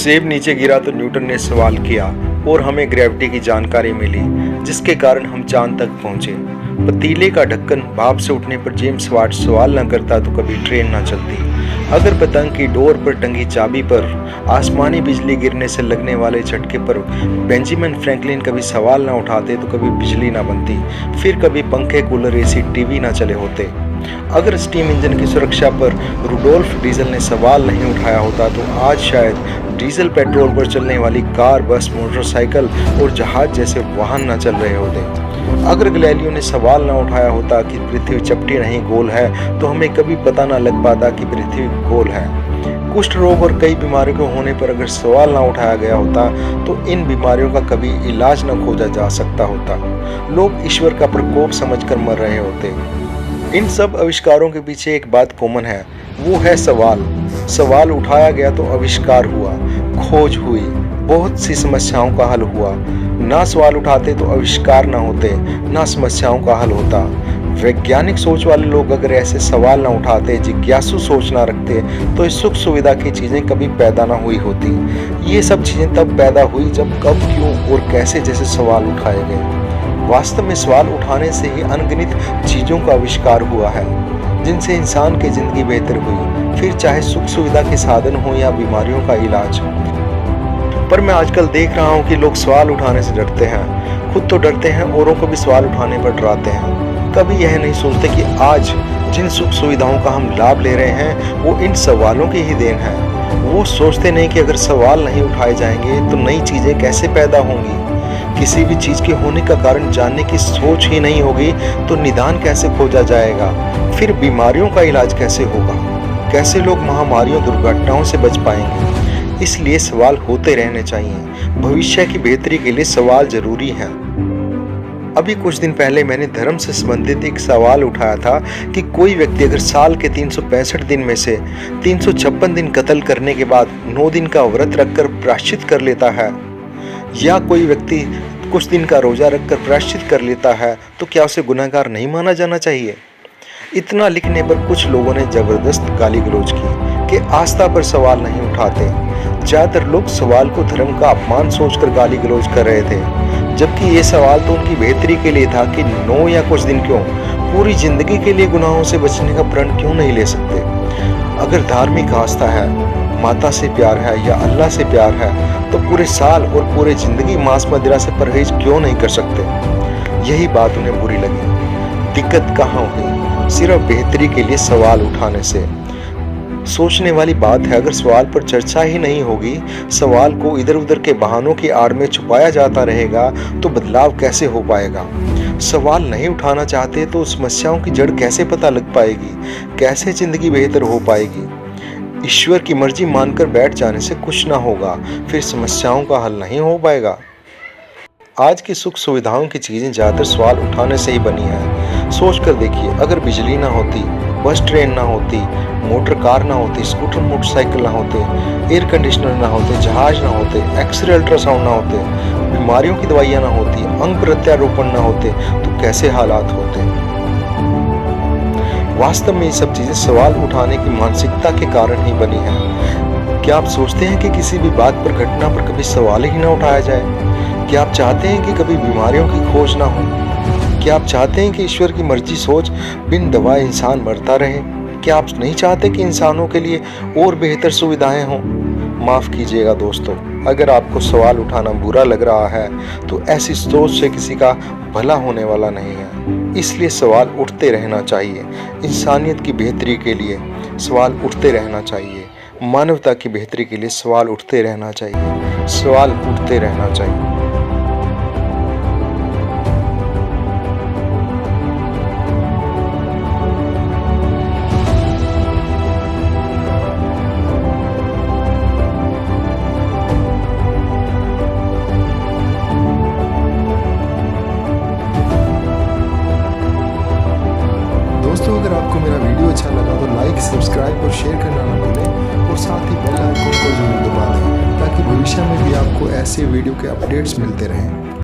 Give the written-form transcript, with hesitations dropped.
सेब नीचे गिरा तो न्यूटन ने सवाल किया और हमें ग्रेविटी की जानकारी मिली, जिसके कारण हम चांद तक पहुंचे। पतीले का ढक्कन भाप से उठने पर जेम्स वाट सवाल न करता तो कभी ट्रेन न चलती। अगर पतंग की डोर पर टंगी चाबी पर आसमानी बिजली गिरने से लगने वाले झटके पर बेंजामिन फ्रैंकलिन कभी सवाल न उठाते तो कभी बिजली न बनती, फिर कभी पंखे, कूलर, एसी, टीवी न चले होते। अगर स्टीम इंजन की सुरक्षा पर रुडोल्फ डीजल ने सवाल नहीं उठाया होता तो आज शायद डीजल पेट्रोल पर चलने वाली कार, बस, मोटरसाइकिल और जहाज जैसे वाहन न चल रहे होते। अगर गैलीलियो ने सवाल न उठाया होता कि पृथ्वी चपटी नहीं गोल है तो हमें कभी पता न लग पाता कि पृथ्वी गोल है। कुष्ठ रोग और कई बीमारियों के होने पर अगर सवाल न उठाया गया होता तो इन बीमारियों का कभी इलाज न खोजा जा सकता होता। लोग ईश्वर का प्रकोप समझकर मर रहे होते। इन सब आविष्कारों के पीछे एक बात कॉमन है, वो है सवाल। सवाल उठाया गया तो आविष्कार हुआ, खोज हुई, बहुत सी समस्याओं का हल हुआ। ना सवाल उठाते तो आविष्कार ना होते, ना समस्याओं का हल होता। वैज्ञानिक सोच वाले लोग अगर ऐसे सवाल ना उठाते, जिज्ञासु सोच ना रखते तो इस सुख सुविधा की चीज़ें कभी पैदा ना हुई होती। ये सब चीज़ें तब पैदा हुई जब कब, क्यों और कैसे जैसे सवाल उठाए गए। वास्तव में सवाल उठाने से ही अनगिनत चीज़ों का आविष्कार हुआ है, जिनसे इंसान की जिंदगी बेहतर हुई, फिर चाहे सुख सुविधा के साधन हो या बीमारियों का इलाज। पर मैं आजकल देख रहा हूँ कि लोग सवाल उठाने से डरते हैं। खुद तो डरते हैं, औरों को भी सवाल उठाने पर डराते हैं। कभी यह नहीं सोचते कि आज जिन सुख सुविधाओं का हम लाभ ले रहे हैं वो इन सवालों की ही देन है। वो सोचते नहीं कि अगर सवाल नहीं उठाए जाएंगे तो नई चीज़ें कैसे पैदा होंगी। किसी भी चीज़ के होने का कारण जानने की सोच ही नहीं होगी तो निदान कैसे खोजा जाएगा, फिर बीमारियों का इलाज कैसे होगा, कैसे लोग महामारियों, दुर्घटनाओं से बच पाएंगे। इसलिए सवाल होते रहने चाहिए। भविष्य की बेहतरी के लिए सवाल जरूरी है। अभी कुछ दिन पहले मैंने धर्म से संबंधित एक सवाल उठाया था कि कोई व्यक्ति अगर साल के 365 दिन में से 356 दिन कत्ल करने के बाद 9 दिन का व्रत रखकर प्रायश्चित कर लेता है, या कोई व्यक्ति कुछ दिन का रोजा रखकर प्रायश्चित कर लेता है, तो क्या उसे गुनहगार नहीं माना जाना चाहिए। इतना लिखने पर कुछ लोगों ने जबरदस्त गाली गलौज की कि आस्था पर सवाल नहीं उठाते। ज्यादातर लोग सवाल को धर्म का अपमान सोचकर गाली गलौज कर रहे थे, जबकि ये सवाल तो उनकी बेहतरी के लिए था कि 9 या कुछ दिन क्यों, पूरी जिंदगी के लिए गुनाहों से बचने का प्रण क्यों नहीं ले सकते। अगर धार्मिक आस्था है, माता से प्यार है या अल्लाह से प्यार है, तो पूरे साल और पूरे जिंदगी मांस मदिरा से परहेज क्यों नहीं कर सकते। यही बात उन्हें बुरी लगी। दिक्कत कहाँ हुई? सिर्फ बेहतरी के लिए सवाल उठाने से। सोचने वाली बात है, अगर सवाल पर चर्चा ही नहीं होगी, सवाल को इधर उधर के बहानों की आड़ में छुपाया जाता रहेगा, तो बदलाव कैसे हो पाएगा। सवाल नहीं उठाना चाहते तो समस्याओं की जड़ कैसे पता लग पाएगी, कैसे जिंदगी बेहतर हो पाएगी। ईश्वर की मर्जी मानकर बैठ जाने से कुछ ना होगा, फिर समस्याओं का हल नहीं हो पाएगा। आज की सुख सुविधाओं की चीज़ें ज़्यादातर सवाल उठाने से ही बनी है। सोच कर देखिए, अगर बिजली ना होती, बस ट्रेन ना होती, मोटर कार ना होती, स्कूटर मोटरसाइकिल ना होते, एयर कंडीशनर ना होते, जहाज ना होते, एक्सरे अल्ट्रासाउंड ना होते, बीमारियों की दवाइयाँ ना होती, अंग प्रत्यारोपण ना होते, तो कैसे हालात होते। वास्तव में ये सब चीज़ें सवाल उठाने की मानसिकता के कारण ही बनी है। क्या आप सोचते हैं कि किसी भी बात पर, घटना पर कभी सवाल ही ना उठाया जाए? क्या आप चाहते हैं कि कभी बीमारियों की खोज ना हो? क्या आप चाहते हैं कि ईश्वर की मर्जी सोच बिन दवा इंसान मरता रहे? क्या आप नहीं चाहते कि इंसानों के लिए और बेहतर सुविधाएं हों? माफ़ कीजिएगा दोस्तों, अगर आपको सवाल उठाना बुरा लग रहा है तो ऐसी सोच से किसी का भला होने वाला नहीं है। इसलिए सवाल उठते रहना चाहिए। इंसानियत की बेहतरी के लिए सवाल उठते रहना चाहिए। मानवता की बेहतरी के लिए सवाल उठते रहना चाहिए। सवाल उठते रहना चाहिए। दोस्तों, अगर आपको मेरा वीडियो अच्छा लगा तो लाइक, सब्सक्राइब और शेयर करना ना भूलें और साथ ही बेल आइकन को जरूर दबा दें ताकि भविष्य में भी आपको ऐसे वीडियो के अपडेट्स मिलते रहें।